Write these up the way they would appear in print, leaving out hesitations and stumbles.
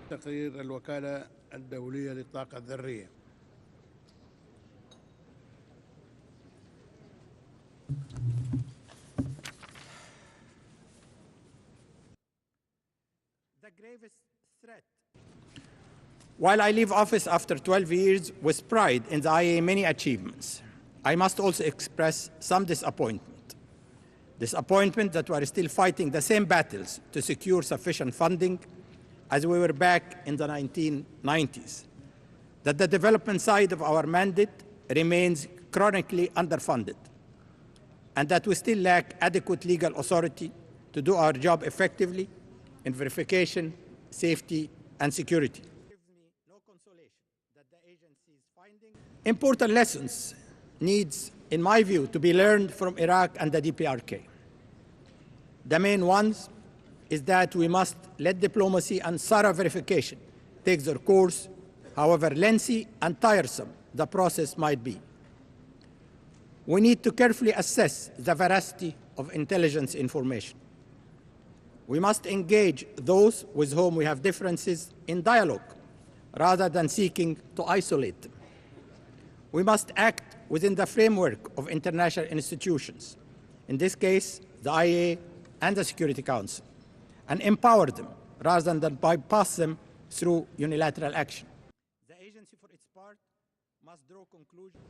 تقرير الوكالة الدولية للطاقة الذرية. The gravest threat. While I leave office after 12 years with pride in the IAEA many achievements, I must also express some disappointment. Disappointment that we are still fighting the same battles to secure sufficient funding as we were back in the 1990s. That the development side of our mandate remains chronically underfunded, and that we still lack adequate legal authority to do our job effectively in verification, safety, and security. Important lessons needs, in my view, to be learned from Iraq and the DPRK. The main ones is that we must let diplomacy and thorough verification take their course, however lengthy and tiresome the process might be. We need to carefully assess the veracity of intelligence information. We must engage those with whom we have differences in dialogue rather than seeking to isolate them. We must act within the framework of international institutions, in this case, the IAEA and the Security Council, and empower them rather than bypass them through unilateral action. The agency, for its part, must draw conclusions.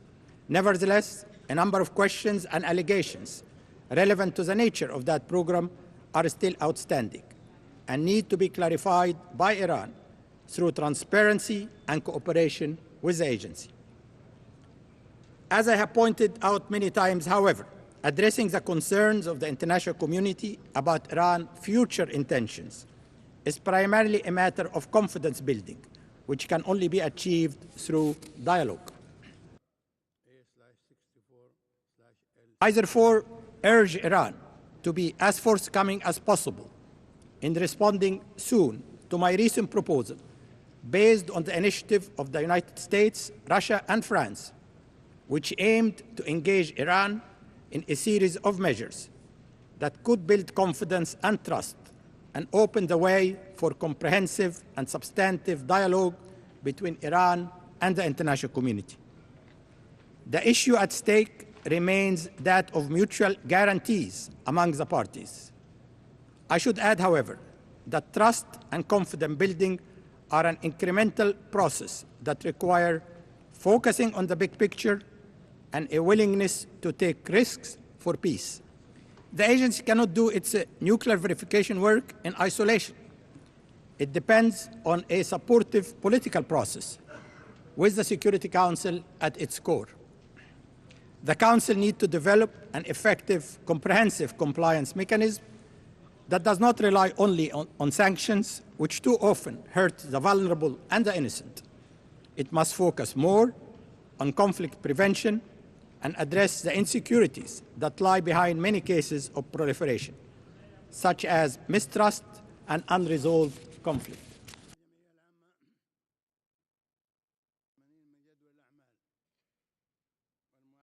Nevertheless, a number of questions and allegations relevant to the nature of that program are still outstanding and need to be clarified by Iran through transparency and cooperation with the agency. As I have pointed out many times, however, addressing the concerns of the international community about Iran's future intentions is primarily a matter of confidence building, which can only be achieved through dialogue. I therefore urge Iran to be as forthcoming as possible in responding soon to my recent proposal based on the initiative of the United States, Russia, and France, which aimed to engage Iran in a series of measures that could build confidence and trust and open the way for comprehensive and substantive dialogue between Iran and the international community. The issue at stake remains that of mutual guarantees among the parties. I should add, however, that trust and confidence building are an incremental process that require focusing on the big picture and a willingness to take risks for peace. The agency cannot do its nuclear verification work in isolation. It depends on a supportive political process with the Security Council at its core. The Council needs to develop an effective, comprehensive compliance mechanism that does not rely only on sanctions, which too often hurt the vulnerable and the innocent. It must focus more on conflict prevention and address the insecurities that lie behind many cases of proliferation, such as mistrust and unresolved conflict.